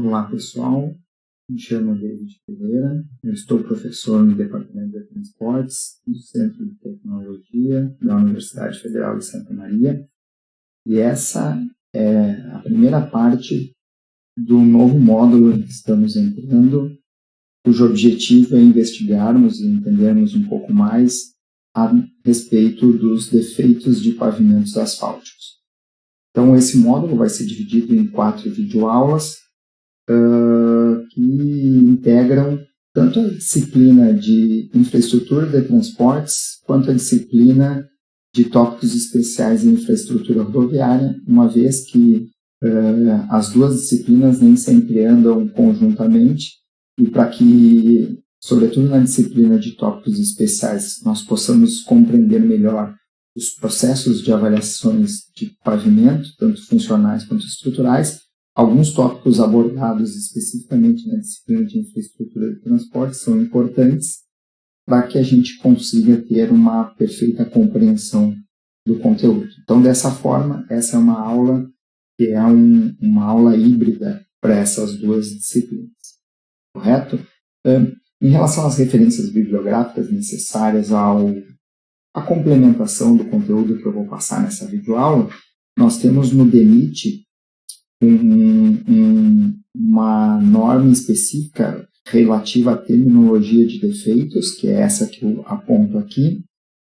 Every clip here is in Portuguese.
Olá pessoal, me chamo David Pereira, eu estou professor no Departamento de Transportes do Centro de Tecnologia da Universidade Federal de Santa Maria, e essa é a primeira parte do novo módulo em que estamos entrando, cujo objetivo é investigarmos e entendermos um pouco mais a respeito dos defeitos de pavimentos asfálticos. Então esse módulo vai ser dividido em 4 videoaulas, que integram tanto a disciplina de infraestrutura de transportes quanto a disciplina de tópicos especiais em infraestrutura rodoviária, uma vez que as duas disciplinas nem sempre andam conjuntamente, e para que, sobretudo na disciplina de tópicos especiais, nós possamos compreender melhor os processos de avaliações de pavimento, tanto funcionais quanto estruturais. Alguns tópicos abordados especificamente na disciplina de infraestrutura de transporte são importantes para que a gente consiga ter uma perfeita compreensão do conteúdo. Então, dessa forma, essa é uma aula que é uma aula híbrida para essas duas disciplinas, correto? Em relação às referências bibliográficas necessárias à complementação do conteúdo que eu vou passar nessa videoaula, nós temos no DENIT uma norma específica relativa à terminologia de defeitos, que é essa que eu aponto aqui.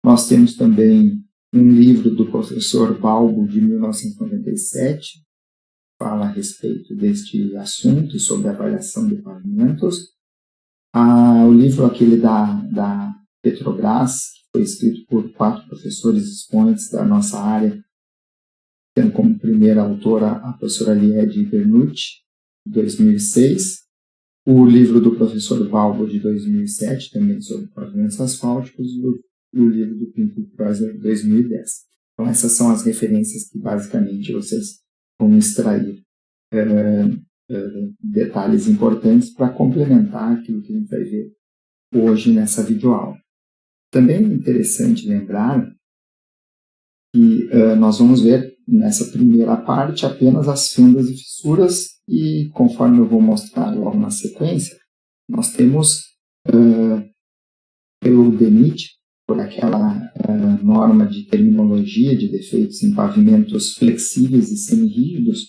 Nós temos também um livro do professor Balbo, de 1997, que fala a respeito deste assunto e sobre a avaliação de pavimentos. O livro aquele da Petrobras, que foi escrito por 4 professores expoentes da nossa área, tendo como primeira autora a professora Liede Bernucci, de 2006, o livro do professor Balbo, de 2007, também sobre pavimentos asfálticos, e o livro do Pinto Kreuzer, de 2010. Então, essas são as referências que, basicamente, vocês vão extrair detalhes importantes para complementar aquilo que a gente vai ver hoje nessa videoaula. Também é interessante lembrar que nós vamos ver nessa primeira parte apenas as fendas e fissuras, e conforme eu vou mostrar logo na sequência, nós temos pelo DENIT, por aquela norma de terminologia de defeitos em pavimentos flexíveis e semi-rígidos,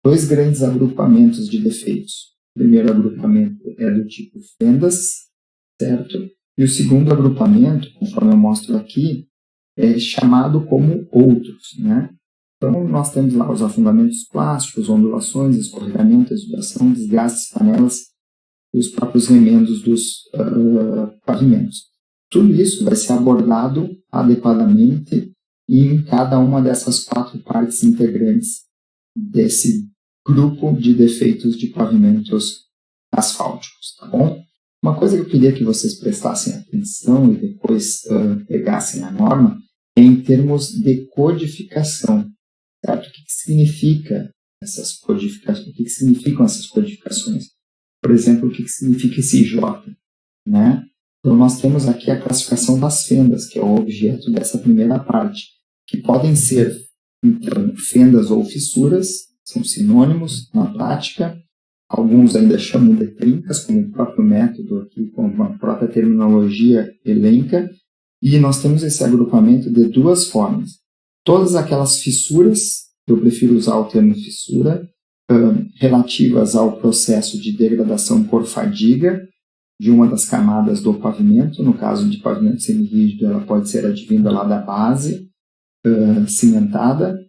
2 grandes agrupamentos de defeitos. O primeiro agrupamento é do tipo fendas, certo? E o segundo agrupamento, conforme eu mostro aqui, é chamado como outros, né? Então, nós temos lá os afundamentos plásticos, ondulações, escorregamento, exudação, desgastes, panelas e os próprios remendos dos pavimentos. Tudo isso vai ser abordado adequadamente em cada uma dessas 4 partes integrantes desse grupo de defeitos de pavimentos asfálticos, tá bom? Uma coisa que eu queria que vocês prestassem atenção e depois pegassem a norma é em termos de codificação. Certo? O que significa essas codificações? O que significam essas codificações? Por exemplo, o que significa esse J? Né? Então, nós temos aqui a classificação das fendas, que é o objeto dessa primeira parte, que podem ser, então, fendas ou fissuras, são sinônimos na prática. Alguns ainda chamam de trincas, como o próprio método aqui, como a própria terminologia elenca. E nós temos esse agrupamento de 2 formas. Todas aquelas fissuras, eu prefiro usar o termo fissura, relativas ao processo de degradação por fadiga de uma das camadas do pavimento. No caso de pavimento semirrígido, ela pode ser advinda lá da base cimentada.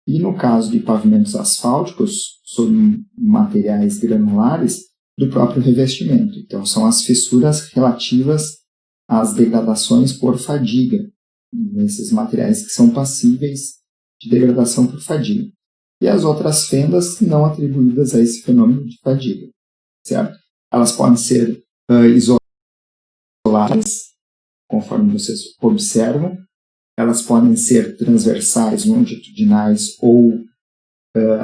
E no caso de pavimentos asfálticos, sob materiais granulares, do próprio revestimento. Então, são as fissuras relativas às degradações por fadiga, nesses materiais que são passíveis de degradação por fadiga. E as outras fendas não atribuídas a esse fenômeno de fadiga, certo? Elas podem ser isoladas, conforme vocês observam. Elas podem ser transversais, longitudinais ou,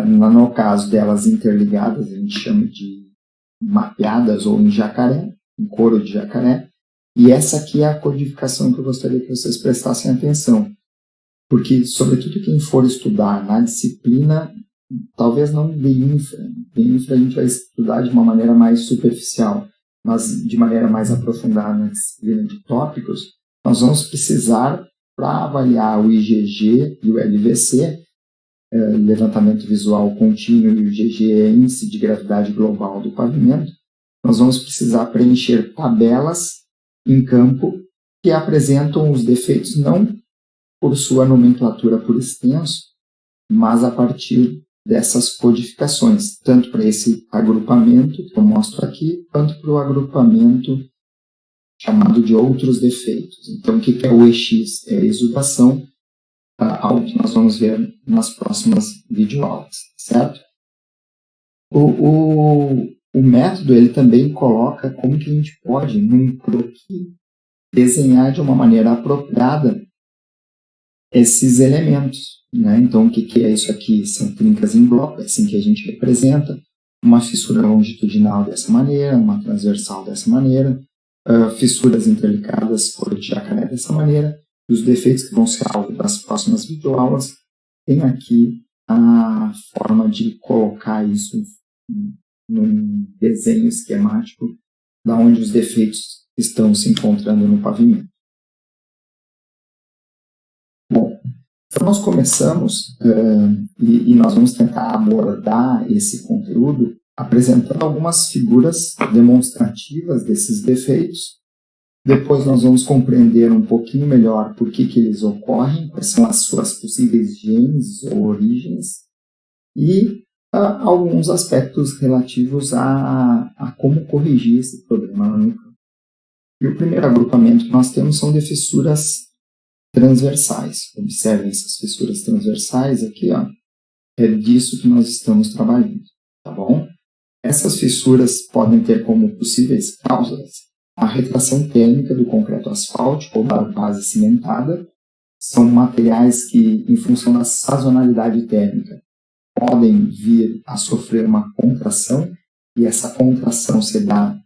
no caso delas, interligadas, a gente chama de mapeadas ou em jacaré, em couro de jacaré. E essa aqui é a codificação que eu gostaria que vocês prestassem atenção. Porque, sobretudo, quem for estudar na disciplina, talvez não de infra, em infra a gente vai estudar de uma maneira mais superficial, mas de maneira mais aprofundada na disciplina de tópicos, nós vamos precisar, para avaliar o IgG e o LVC, levantamento visual contínuo, e o IgG é índice de gravidade global do pavimento, nós vamos precisar preencher tabelas em campo que apresentam os defeitos não por sua nomenclatura por extenso, mas a partir dessas codificações, tanto para esse agrupamento que eu mostro aqui, quanto para o agrupamento chamado de outros defeitos. Então, o que é o EX? É a exudação, algo que nós vamos ver nas próximas videoaulas, certo? O método ele também coloca como que a gente pode, num croquis, desenhar de uma maneira apropriada esses elementos, né? Então, o que é isso aqui? São trincas em bloco, é assim que a gente representa, uma fissura longitudinal dessa maneira, uma transversal dessa maneira, fissuras interligadas por jacaré dessa maneira, e os defeitos que vão ser alvo das próximas videoaulas, tem aqui a forma de colocar isso num desenho esquemático da onde os defeitos estão se encontrando no pavimento. Bom, então nós começamos e nós vamos tentar abordar esse conteúdo apresentando algumas figuras demonstrativas desses defeitos. Depois nós vamos compreender um pouquinho melhor por que eles ocorrem, quais são as suas possíveis gêneses ou origens e alguns aspectos relativos a como corrigir esse problema no campo. E o primeiro agrupamento que nós temos são de fissuras transversais. Observem essas fissuras transversais aqui, ó. É disso que nós estamos trabalhando, tá bom? Essas fissuras podem ter como possíveis causas a retração térmica do concreto asfáltico ou da base cimentada. São materiais que, em função da sazonalidade térmica, podem vir a sofrer uma contração, e essa contração se dá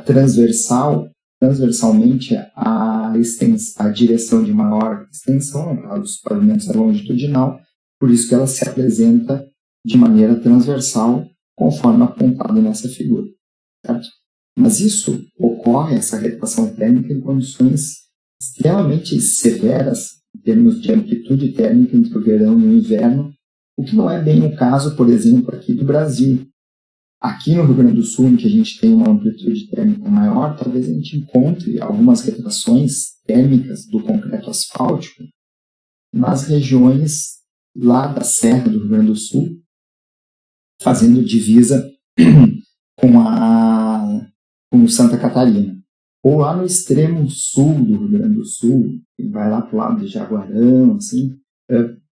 transversalmente a direção de maior extensão, os pavimentos é longitudinal, por isso que ela se apresenta de maneira transversal, conforme apontado nessa figura, certo? Mas isso ocorre, essa retração térmica, em condições extremamente severas, em termos de amplitude térmica entre o verão e o inverno, o que não é bem o caso, por exemplo, aqui do Brasil. Aqui no Rio Grande do Sul, em que a gente tem uma amplitude térmica maior, talvez a gente encontre algumas retrações térmicas do concreto asfáltico nas regiões lá da Serra do Rio Grande do Sul, fazendo divisa com Santa Catarina. Ou lá no extremo sul do Rio Grande do Sul, que vai lá para o lado de Jaguarão, assim,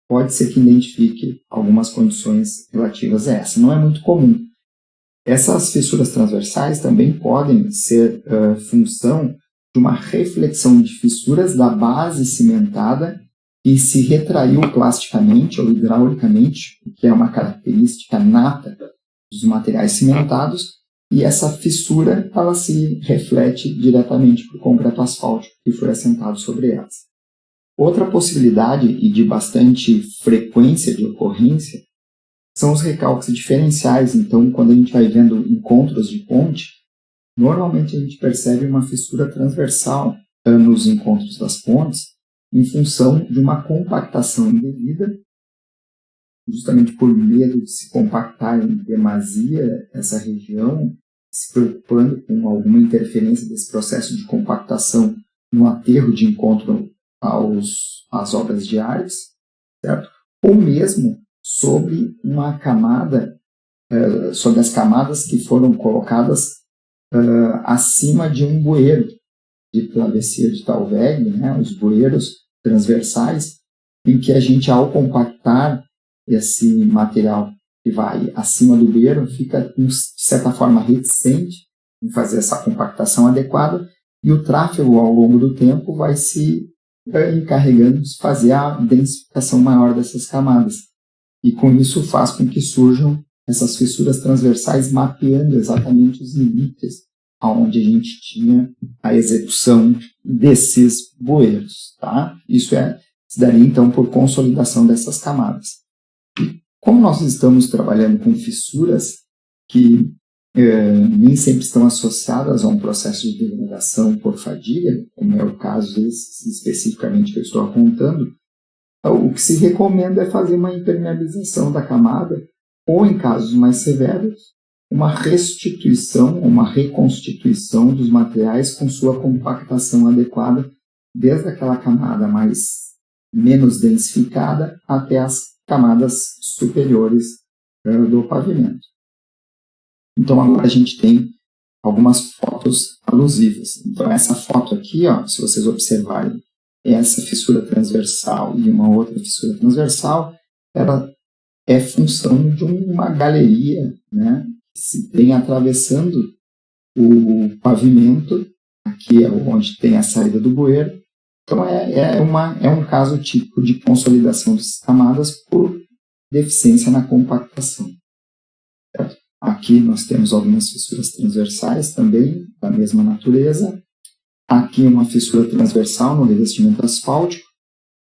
pode ser que identifique algumas condições relativas a essa. Não é muito comum. Essas fissuras transversais também podem ser função de uma reflexão de fissuras da base cimentada que se retraiu plasticamente ou hidraulicamente, que é uma característica nata dos materiais cimentados, e essa fissura ela se reflete diretamente para o concreto asfáltico que foi assentado sobre elas. Outra possibilidade, e de bastante frequência de ocorrência, são os recalques diferenciais. Então, quando a gente vai vendo encontros de ponte, normalmente a gente percebe uma fissura transversal nos encontros das pontes, em função de uma compactação indevida, justamente por medo de se compactar em demasia essa região, se preocupando com alguma interferência desse processo de compactação no aterro de encontro às obras de árvores, certo? Ou mesmo sobre uma camada, sobre as camadas que foram colocadas acima de um bueiro de travessia de Talweg, né, os bueiros transversais, em que a gente, ao compactar esse material que vai acima do bueiro, fica, de certa forma, reticente em fazer essa compactação adequada, e o tráfego, ao longo do tempo, vai se encarregando de fazer a densificação maior dessas camadas. E com isso faz com que surjam essas fissuras transversais, mapeando exatamente os limites aonde a gente tinha a execução desses bueiros, tá? Isso se daria então por consolidação dessas camadas. E Como nós estamos trabalhando com fissuras que nem sempre estão associadas a um processo de degradação por fadiga, como é o caso especificamente que eu estou apontando, o que se recomenda é fazer uma impermeabilização da camada, ou em casos mais severos, uma restituição, uma reconstituição dos materiais com sua compactação adequada, desde aquela camada menos densificada até as camadas superiores do pavimento. Então agora a gente tem algumas fotos alusivas. Então essa foto aqui, se vocês observarem, essa fissura transversal e uma outra fissura transversal, ela é função de uma galeria, né, que se tem atravessando o pavimento. Aqui é onde tem a saída do bueiro. Então é um caso típico de consolidação das camadas por deficiência na compactação. Certo? Aqui nós temos algumas fissuras transversais também, da mesma natureza. Aqui uma fissura transversal no revestimento asfáltico.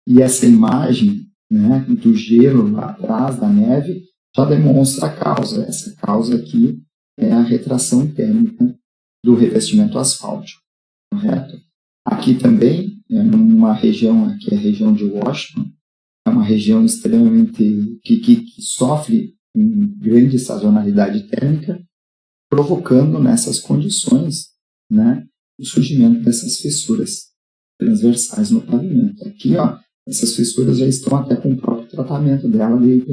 E essa imagem, né, do gelo lá atrás, da neve, já demonstra a causa. Essa causa aqui é a retração térmica do revestimento asfáltico. Correto? Aqui também, numa região, aqui é a região de Washington, é uma região extremamente que sofre grande sazonalidade térmica, provocando nessas condições, né, o surgimento dessas fissuras transversais no pavimento. Aqui, essas fissuras já estão até com o próprio tratamento dela de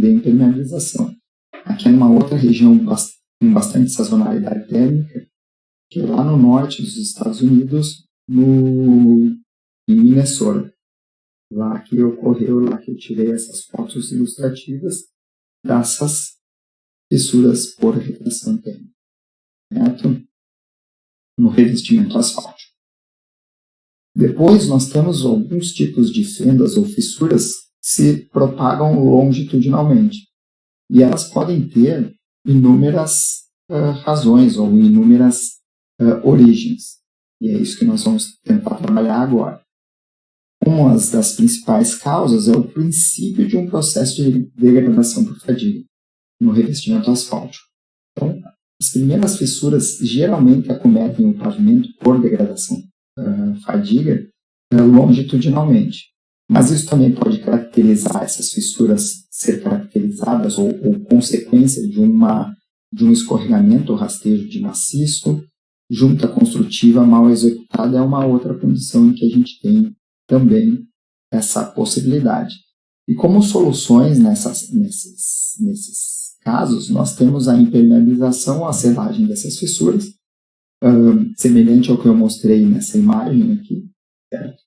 impermeabilização. Aqui é uma outra região com bastante sazonalidade térmica, que é lá no norte dos Estados Unidos, em Minnesota. Lá que ocorreu, lá que eu tirei essas fotos ilustrativas dessas fissuras por retração térmica, certo? No revestimento asfáltico. Depois nós temos alguns tipos de fendas ou fissuras que se propagam longitudinalmente. E elas podem ter inúmeras razões ou inúmeras origens. E é isso que nós vamos tentar trabalhar agora. Uma das principais causas é o princípio de um processo de degradação por fadiga no revestimento asfáltico. Então, as primeiras fissuras geralmente acometem o pavimento por degradação fadiga longitudinalmente. Mas isso também pode caracterizar essas fissuras, ser caracterizadas ou consequência de um escorregamento ou rastejo de maciço. Junta construtiva mal executada é uma outra condição em que a gente tem também essa possibilidade. E como soluções nesses casos, nós temos a impermeabilização ou a selagem dessas fissuras, semelhante ao que eu mostrei nessa imagem aqui, certo?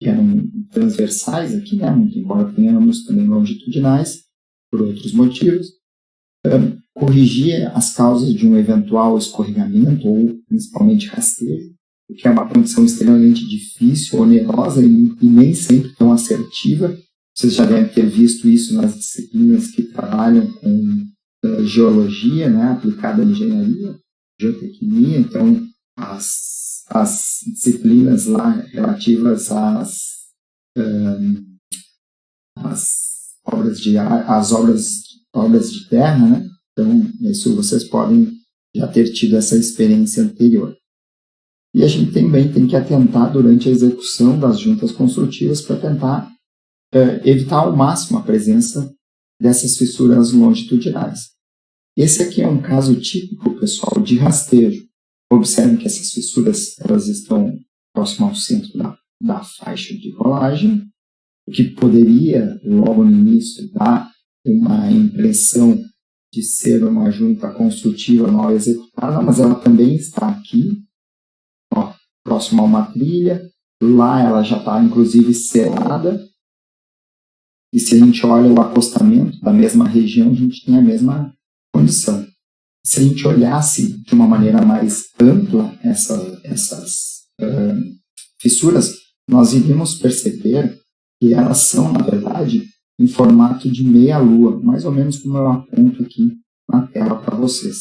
Que eram transversais aqui, né? Embora tenhamos também longitudinais, por outros motivos. Corrigir as causas de um eventual escorregamento ou principalmente rastejo, o que é uma condição extremamente difícil, onerosa e nem sempre tão assertiva. Vocês já devem ter visto isso nas disciplinas que trabalham com geologia, né, aplicada à engenharia, geotecnia. Então, as disciplinas lá relativas às obras de terra, né? Então, isso vocês podem já ter tido essa experiência anterior. E a gente também tem que atentar durante a execução das juntas construtivas para tentar evitar ao máximo a presença dessas fissuras longitudinais. Esse aqui é um caso típico, pessoal, de rastejo. Observem que essas fissuras elas estão próximo ao centro da faixa de rolagem, o que poderia, logo no início, dar uma impressão de ser uma junta construtiva mal executada, mas ela também está aqui, próximo a uma trilha. Lá ela já está, inclusive, selada. E se a gente olha o acostamento da mesma região, a gente tem a mesma condição. Se a gente olhasse de uma maneira mais ampla essas fissuras, nós iríamos perceber que elas são, na verdade, em formato de meia-lua, mais ou menos como eu aponto aqui na tela para vocês.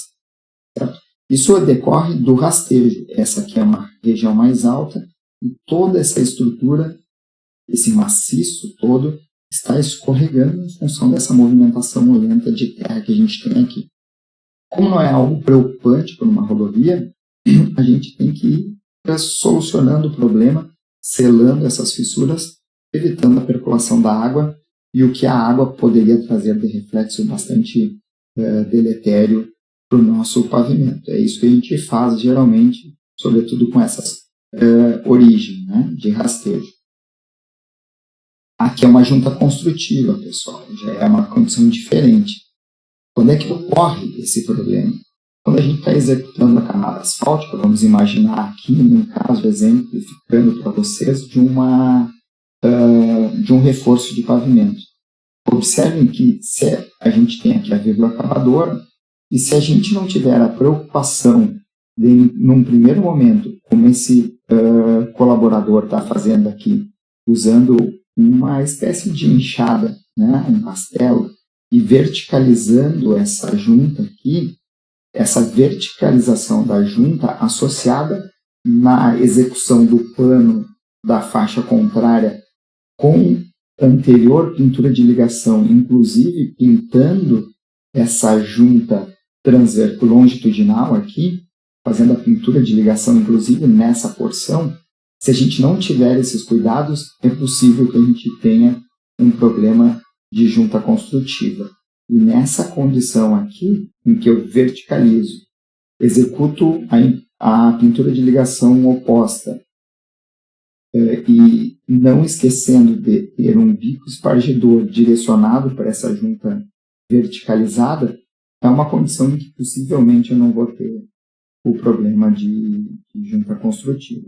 Certo? Isso decorre do rastejo. Essa aqui é uma região mais alta e toda essa estrutura, esse maciço todo, está escorregando em função dessa movimentação lenta de terra que a gente tem aqui. Como não é algo preocupante para uma rodovia, a gente tem que ir solucionando o problema, selando essas fissuras, evitando a percolação da água e o que a água poderia trazer de reflexo bastante deletério para o nosso pavimento. É isso que a gente faz geralmente, sobretudo com essas origens, né, de rastejo. Aqui é uma junta construtiva, pessoal, já é uma condição diferente. Quando é que ocorre esse problema? Quando a gente está executando a camada asfáltica, vamos imaginar aqui, no caso, exemplificando para vocês, de um reforço de pavimento. Observem que se a gente tem aqui a vírgula acabadora, e se a gente não tiver a preocupação de, num primeiro momento, como esse colaborador está fazendo aqui, usando uma espécie de enxada, né, um castelo, e verticalizando essa junta aqui, essa verticalização da junta associada na execução do plano da faixa contrária com anterior pintura de ligação, inclusive pintando essa junta longitudinal aqui, fazendo a pintura de ligação, inclusive nessa porção, se a gente não tiver esses cuidados, é possível que a gente tenha um problema de junta construtiva. E nessa condição aqui, em que eu verticalizo, executo a pintura de ligação oposta, e não esquecendo de ter um bico espargidor direcionado para essa junta verticalizada, é uma condição em que possivelmente eu não vou ter o problema de junta construtiva.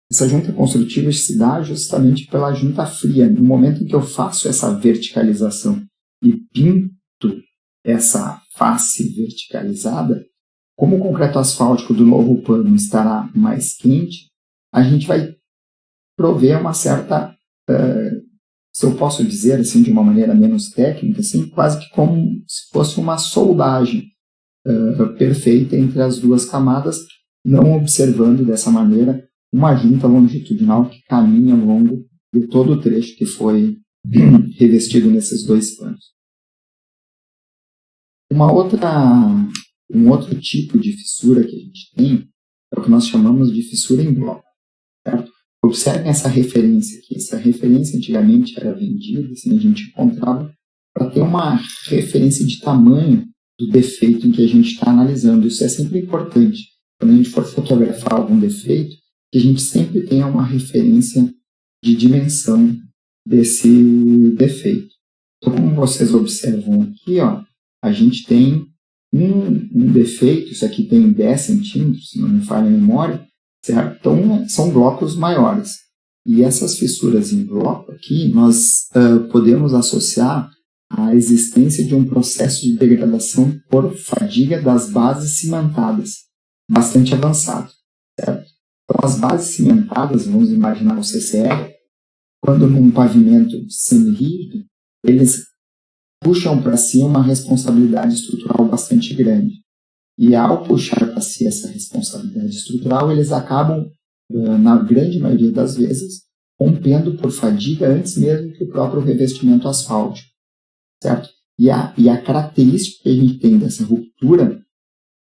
Essa junta construtiva se dá justamente pela junta fria. No momento em que eu faço essa verticalização e pinto essa face verticalizada, como o concreto asfáltico do novo pano estará mais quente, a gente vai prover uma certa, se eu posso dizer assim de uma maneira menos técnica, assim, quase que como se fosse uma soldagem perfeita entre as duas camadas, não observando dessa maneira uma junta longitudinal que caminha ao longo de todo o trecho que foi revestido nesses dois panos. Um outro tipo de fissura que a gente tem é o que nós chamamos de fissura em bloco. Certo? Observem essa referência aqui. Essa referência antigamente era vendida, assim, a gente encontrava para ter uma referência de tamanho do defeito em que a gente está analisando. Isso é sempre importante. Quando a gente for fotografar algum defeito, que a gente sempre tenha uma referência de dimensão desse defeito. Então, como vocês observam aqui, ó, a gente tem um defeito, isso aqui tem 10 centímetros, se não me falha a memória, certo? Então, são blocos maiores. E essas fissuras em bloco aqui, nós podemos associar à existência de um processo de degradação por fadiga das bases cimentadas, bastante avançado, certo? Então, as bases cimentadas, vamos imaginar o CCR, quando num pavimento semi-rígido, eles puxam para si uma responsabilidade estrutural bastante grande. E ao puxar para si essa responsabilidade estrutural, eles acabam, na grande maioria das vezes, rompendo por fadiga antes mesmo que o próprio revestimento asfáltico, certo? E a característica que a gente tem dessa ruptura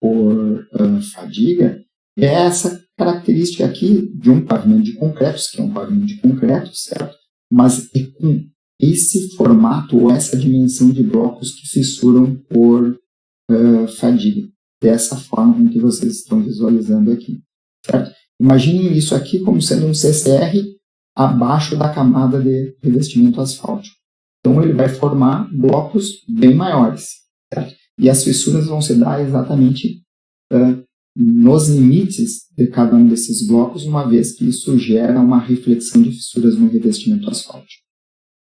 por fadiga é essa característica aqui de um pavimento de concreto, que é um pavimento de concreto, certo? Mas é com esse formato ou essa dimensão de blocos que fissuram por fadiga, dessa forma com que vocês estão visualizando aqui, certo? Imaginem isso aqui como sendo um CCR abaixo da camada de revestimento asfáltico. Então ele vai formar blocos bem maiores, certo? E as fissuras vão se dar exatamente nos limites de cada um desses blocos, uma vez que isso gera uma reflexão de fissuras no revestimento asfáltico.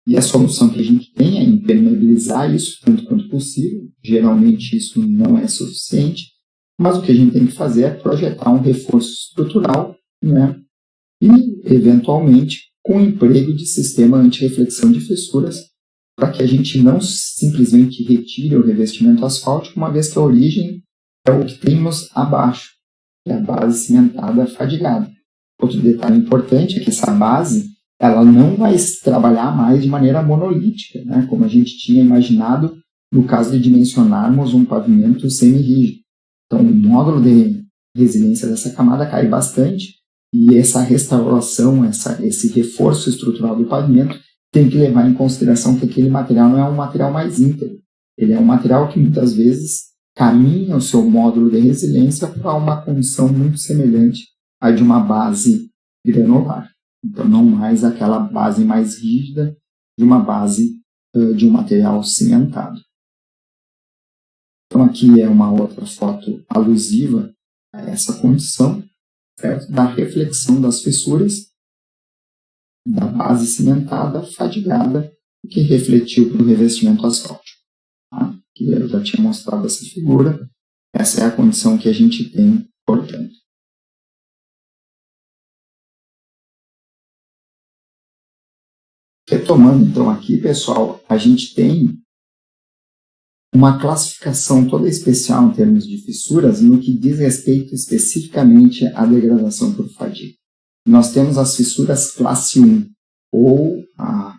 E a solução que a gente tem é impermeabilizar isso tanto quanto possível. Geralmente isso não é suficiente, mas o que a gente tem que fazer é projetar um reforço estrutural, né? E, eventualmente, com o emprego de sistema anti-reflexão de fissuras, para que a gente não simplesmente retire o revestimento asfáltico, uma vez que a origem é o que temos abaixo, que é a base cimentada fadigada. Outro detalhe importante é que essa base ela não vai trabalhar mais de maneira monolítica, né, como a gente tinha imaginado no caso de dimensionarmos um pavimento semi-rígido. Então, o módulo de resiliência dessa camada cai bastante e essa restauração, esse reforço estrutural do pavimento tem que levar em consideração que aquele material não é um material mais íntegro. Ele é um material que muitas vezes caminha o seu módulo de resiliência para uma condição muito semelhante à de uma base granular. Então, não mais aquela base mais rígida de uma base de um material cimentado. Então, aqui é uma outra foto alusiva a essa condição, certo? Da reflexão das fissuras da base cimentada, fadigada, que refletiu para o revestimento asfáltico. Tá? Que eu já tinha mostrado essa figura. Essa é a condição que a gente tem, portanto. Retomando, então, aqui, pessoal, a gente tem uma classificação toda especial em termos de fissuras no que diz respeito especificamente à degradação por fadiga. Nós temos as fissuras classe 1, ou a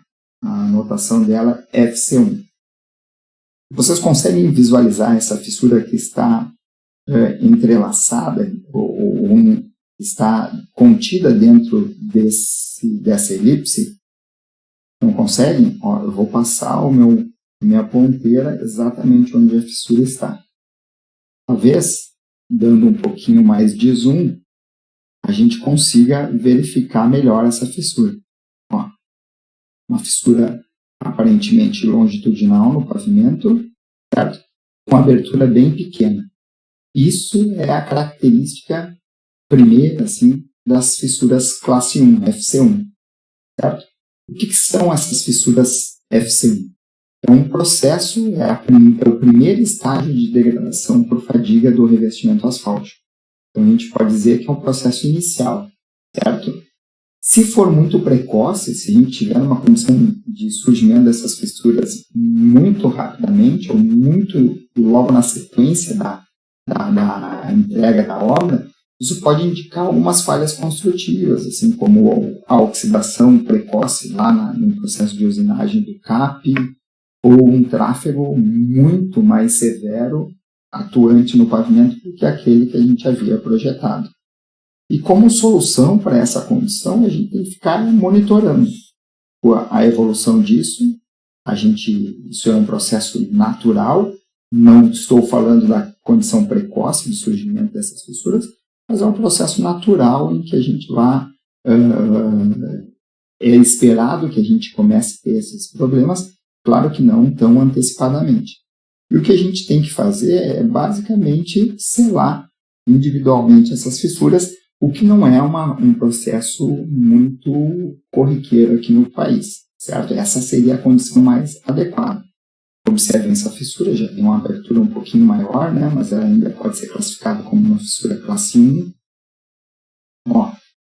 notação dela FC1. Vocês conseguem visualizar essa fissura que está entrelaçada ou está contida dentro dessa elipse? Não conseguem? Ó, eu vou passar minha ponteira exatamente onde a fissura está. Talvez, dando um pouquinho mais de zoom, a gente consiga verificar melhor essa fissura. Ó, uma fissura aparentemente longitudinal no pavimento, certo? Com abertura bem pequena. Isso é a característica primeira, assim, das fissuras classe 1, FC1, certo? O que são essas fissuras FC1? É um processo, é o primeiro estágio de degradação por fadiga do revestimento asfáltico. Então, a gente pode dizer que é um processo inicial, certo? Se for muito precoce, se a gente tiver uma condição de surgimento dessas fissuras muito rapidamente, ou muito logo na sequência da entrega da obra, isso pode indicar algumas falhas construtivas, assim como a oxidação precoce lá no processo de usinagem do CAP, ou um tráfego muito mais severo atuante no pavimento do que aquele que a gente havia projetado. E como solução para essa condição, a gente tem que ficar monitorando a evolução disso. Isso é um processo natural, não estou falando da condição precoce de surgimento dessas fissuras, mas é um processo natural em que a gente é esperado que a gente comece a ter esses problemas, claro que não tão antecipadamente. E o que a gente tem que fazer é basicamente selar individualmente essas fissuras, o que não é um processo muito corriqueiro aqui no país, certo? Essa seria a condição mais adequada. Observem essa fissura, já tem uma abertura um pouquinho maior, né? Mas ela ainda pode ser classificada como uma fissura classe 1. Ó,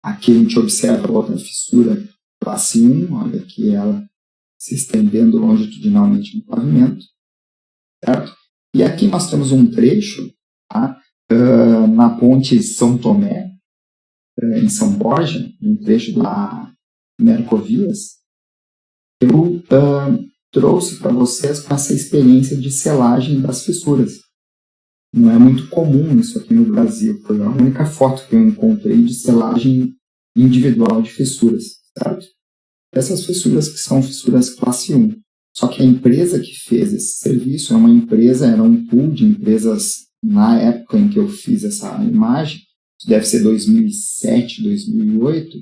aqui a gente observa outra fissura classe 1, olha aqui ela se estendendo longitudinalmente no pavimento, certo? E aqui nós temos um trecho, tá? Na ponte São Tomé, em São Borja, um trecho da Mercovias. Eu trouxe para vocês essa experiência de selagem das fissuras. Não é muito comum isso aqui no Brasil. Foi a única foto que eu encontrei de selagem individual de fissuras, certo? Essas fissuras que são fissuras classe 1. Só que a empresa que fez esse serviço era um pool de empresas na época em que eu fiz essa imagem, deve ser 2007, 2008,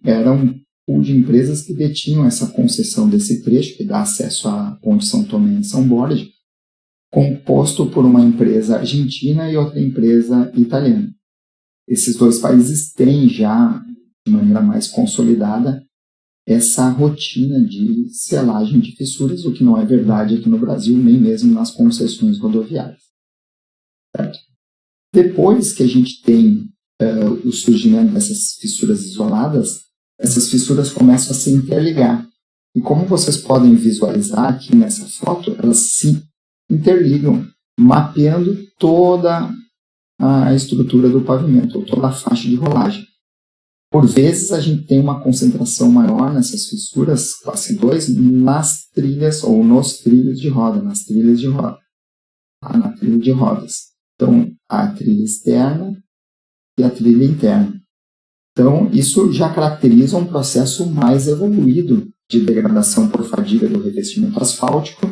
era um pool de empresas que detinham essa concessão desse trecho, que dá acesso à Ponte São Tomé em São Borja, composto por uma empresa argentina e outra empresa italiana. Esses dois países têm já, de maneira mais consolidada, essa rotina de selagem de fissuras, o que não é verdade aqui no Brasil, nem mesmo nas concessões rodoviárias. Certo? Depois que a gente tem o surgimento dessas fissuras isoladas, essas fissuras começam a se interligar. E como vocês podem visualizar aqui nessa foto, elas se interligam, mapeando toda a estrutura do pavimento, ou toda a faixa de rolagem. Por vezes a gente tem uma concentração maior nessas fissuras classe 2 nas trilhas ou nos trilhos de roda, nas trilhas de roda, tá? Na trilha de rodas. Então, a trilha externa e a trilha interna. Então, isso já caracteriza um processo mais evoluído de degradação por fadiga do revestimento asfáltico.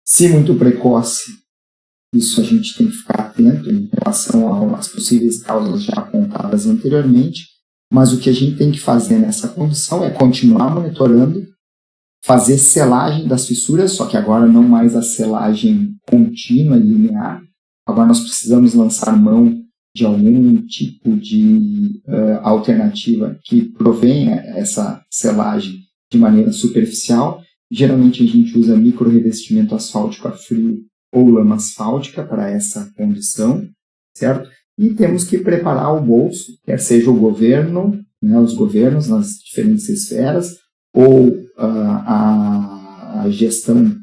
Se muito precoce, isso a gente tem que ficar atento em relação às possíveis causas já apontadas anteriormente, mas o que a gente tem que fazer nessa condição é continuar monitorando, fazer selagem das fissuras, só que agora não mais a selagem contínua e linear. Agora nós precisamos lançar mão de algum tipo de alternativa que provenha essa selagem de maneira superficial. Geralmente a gente usa micro-revestimento asfáltico a frio ou lama asfáltica para essa condição, certo? E temos que preparar o bolso, quer seja o governo, né, os governos nas diferentes esferas, ou a gestão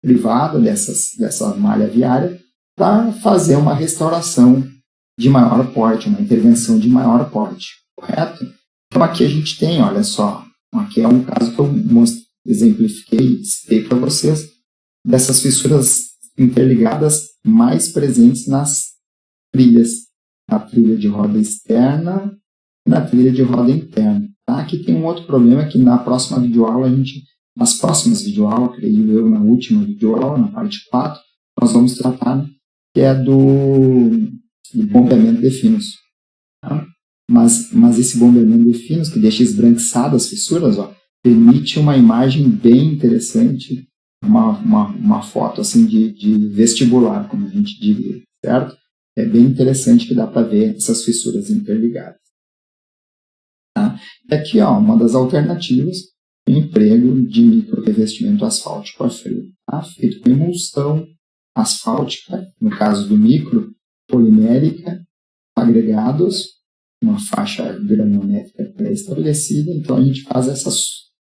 privada dessa malha viária, para fazer uma restauração de maior porte, uma intervenção de maior porte, correto? Então aqui a gente tem, olha só, aqui é um caso que eu exemplifiquei, citei para vocês, dessas fissuras interligadas mais presentes nas trilhas, na trilha de roda externa e na trilha de roda interna. Tá? Aqui tem um outro problema que na próxima videoaula, nas próximas videoaulas, creio eu, na última videoaula, na parte 4, nós vamos tratar, né, que é do bombeamento de finos. Tá? Mas esse bombeamento de finos, que deixa esbranquiçadas as fissuras, ó, permite uma imagem bem interessante, uma foto assim de vestibular, como a gente diria, certo? É bem interessante que dá para ver essas fissuras interligadas. Tá? E aqui, ó, uma das alternativas, o emprego de micro-revestimento asfáltico a frio, tá? Feito com emulsão asfáltica, no caso do micro, polimérica, agregados, uma faixa granulométrica pré-estabelecida, então a gente faz essa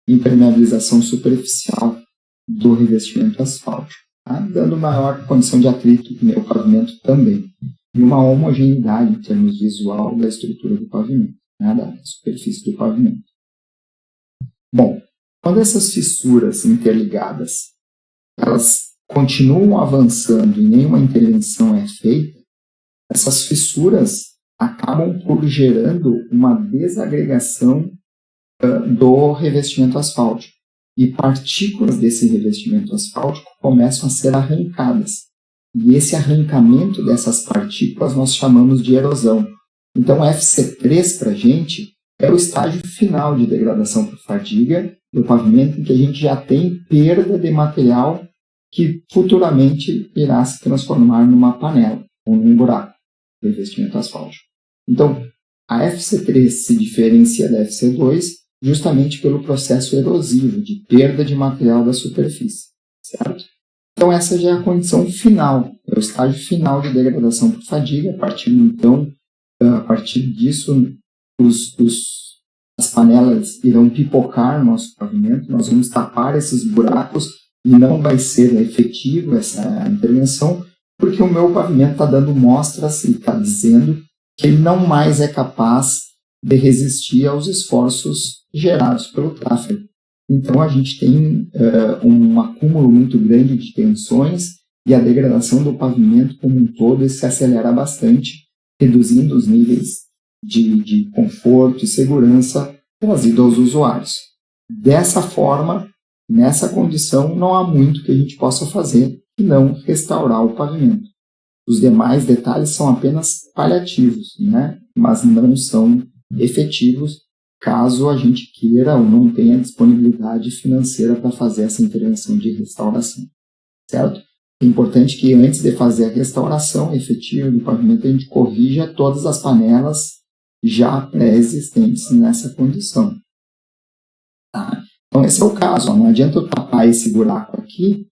impermeabilização superficial do revestimento asfáltico, tá? Dando maior condição de atrito no pavimento também, e uma homogeneidade em termos visual da estrutura do pavimento, né, da superfície do pavimento. Bom, quando essas fissuras interligadas elas continuam avançando e nenhuma intervenção é feita, essas fissuras acabam por gerando uma desagregação do revestimento asfáltico. E partículas desse revestimento asfáltico começam a ser arrancadas. E esse arrancamento dessas partículas nós chamamos de erosão. Então, FC3 para a gente é o estágio final de degradação por fadiga do pavimento, em que a gente já tem perda de material que futuramente irá se transformar numa panela ou num buraco do revestimento asfáltico. Então, a FC3 se diferencia da FC2 justamente pelo processo erosivo de perda de material da superfície, certo? Então, essa já é a condição final, é o estágio final de degradação por fadiga. A partir disso, as panelas irão pipocar no nosso pavimento, nós vamos tapar esses buracos e não vai ser efetivo essa intervenção, porque o meu pavimento está dando mostras e está dizendo que ele não mais é capaz de resistir aos esforços gerados pelo tráfego. Então a gente tem um acúmulo muito grande de tensões e a degradação do pavimento como um todo se acelera bastante, reduzindo os níveis de conforto e segurança trazido aos usuários. Dessa forma, nessa condição, não há muito que a gente possa fazer e não restaurar o pavimento. Os demais detalhes são apenas paliativos, né? Mas não são efetivos caso a gente queira ou não tenha disponibilidade financeira para fazer essa intervenção de restauração, certo? É importante que antes de fazer a restauração efetiva do pavimento, a gente corrija todas as panelas já pré-existentes nessa condição. Tá? Então esse é o caso, ó. Não adianta eu tapar esse buraco aqui,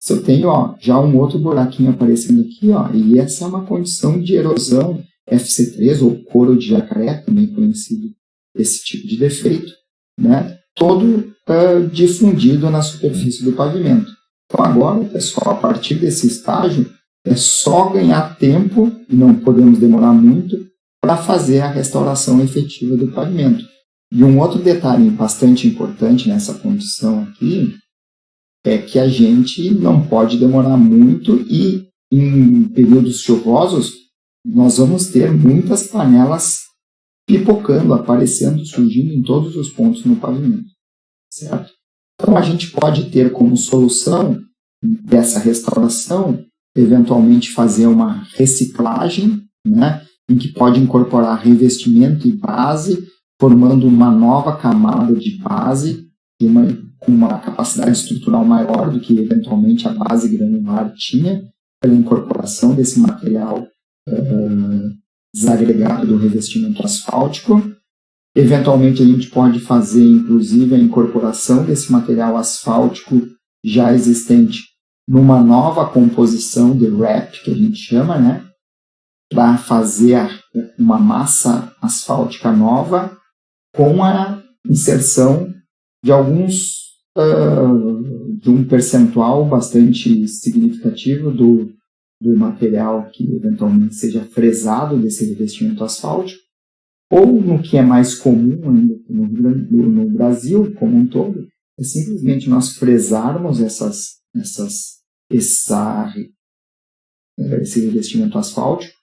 se eu tenho já um outro buraquinho aparecendo aqui, e essa é uma condição de erosão FC3 ou couro de jacaré, também conhecido esse tipo de defeito, né? Todo difundido na superfície do pavimento. Então agora, pessoal, a partir desse estágio, é só ganhar tempo, e não podemos demorar muito, para fazer a restauração efetiva do pavimento. E um outro detalhe bastante importante nessa condição aqui é que a gente não pode demorar muito e em períodos chuvosos nós vamos ter muitas panelas pipocando, aparecendo, surgindo em todos os pontos no pavimento, certo? Então a gente pode ter como solução dessa restauração, eventualmente fazer uma reciclagem, né, em que pode incorporar revestimento e base, formando uma nova camada de base, com uma capacidade estrutural maior do que eventualmente a base granular tinha, pela incorporação desse material desagregado do revestimento asfáltico. Eventualmente a gente pode fazer, inclusive, a incorporação desse material asfáltico já existente numa nova composição de wrap, que a gente chama, né, para fazer uma massa asfáltica nova com a inserção de de um percentual bastante significativo do material que eventualmente seja fresado desse revestimento asfáltico, ou no que é mais comum ainda no Brasil como um todo, é simplesmente nós fresarmos esse revestimento asfáltico,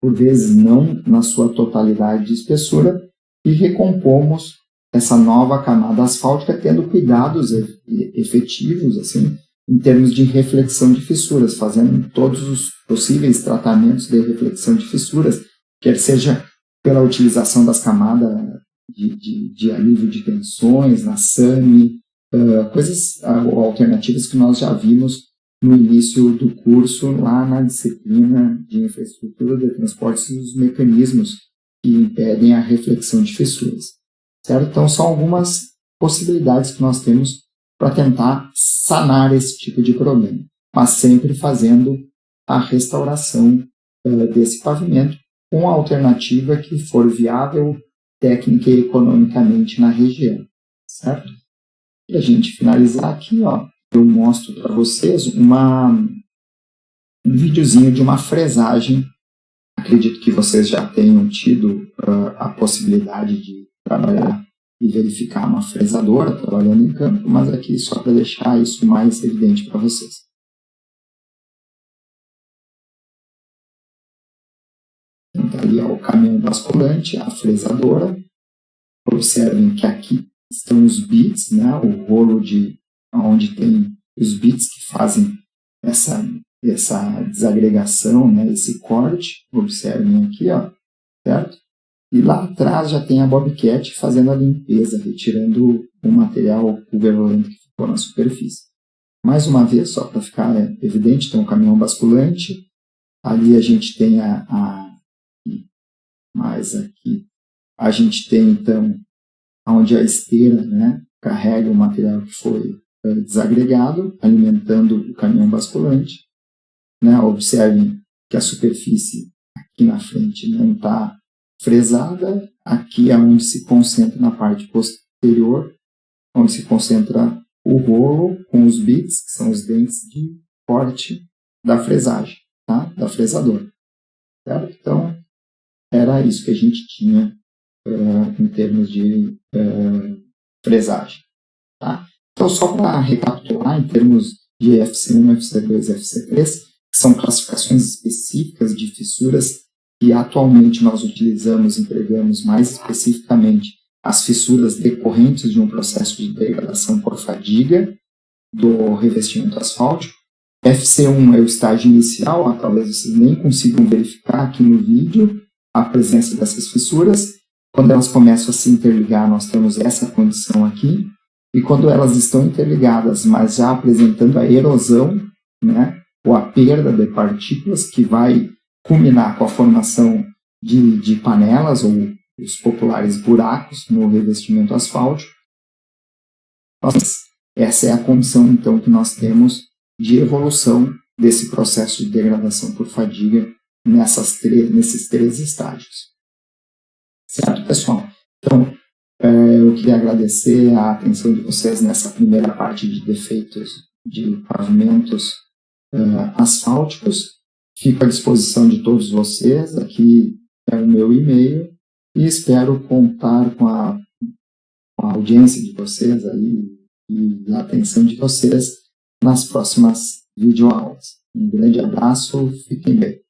por vezes não na sua totalidade de espessura, e recompomos essa nova camada asfáltica tendo cuidados efetivos, assim, em termos de reflexão de fissuras, fazendo todos os possíveis tratamentos de reflexão de fissuras, quer seja pela utilização das camadas de alívio de tensões, na SAMI, coisas alternativas que nós já vimos no início do curso, lá na disciplina de infraestrutura de transportes e os mecanismos que impedem a reflexão de fissuras. Certo? Então, são algumas possibilidades que nós temos para tentar sanar esse tipo de problema, mas sempre fazendo a restauração desse pavimento com a alternativa que for viável técnica e economicamente na região, certo? E a gente finalizar aqui, ó, eu mostro para vocês um videozinho de uma fresagem. Acredito que vocês já tenham tido a possibilidade de trabalhar e verificar uma fresadora trabalhando em campo, mas aqui só para deixar isso mais evidente para vocês. Então, ali ó, o caminhão basculante, a fresadora. Observem que aqui estão os bits, né, o rolo onde tem os bits que fazem essa desagregação, né, esse corte. Observem aqui, ó, certo? E lá atrás já tem a Bobcat fazendo a limpeza, retirando o material pulverulento que ficou na superfície. Mais uma vez, só para ficar evidente, tem um caminhão basculante. Ali a gente tem mais aqui, a gente tem então onde a esteira, né, carrega o material que foi desagregado, alimentando o caminhão basculante. Né? Observem que a superfície aqui na frente não está fresada, aqui é onde se concentra na parte posterior, onde se concentra o rolo com os bits, que são os dentes de corte da fresagem, tá? Da fresadora. Certo? Então, era isso que a gente tinha em termos de fresagem. Tá? Então, só para recapitular, em termos de FC1, FC2 e FC3, que são classificações específicas de fissuras que atualmente nós utilizamos, empregamos mais especificamente as fissuras decorrentes de um processo de degradação por fadiga do revestimento asfáltico. FC1 é o estágio inicial, talvez vocês nem consigam verificar aqui no vídeo a presença dessas fissuras. Quando elas começam a se interligar, nós temos essa condição aqui. E quando elas estão interligadas, mas já apresentando a erosão, né, ou a perda de partículas, que vai culminar com a formação de panelas, ou os populares buracos no revestimento asfáltico. Essa é a condição, então, que nós temos de evolução desse processo de degradação por fadiga nesses três estágios. Certo, pessoal? Então, eu queria agradecer a atenção de vocês nessa primeira parte de defeitos de pavimentos asfálticos. Fico à disposição de todos vocês. Aqui é o meu e-mail, e espero contar com a audiência de vocês aí e a atenção de vocês nas próximas videoaulas. Um grande abraço, fiquem bem.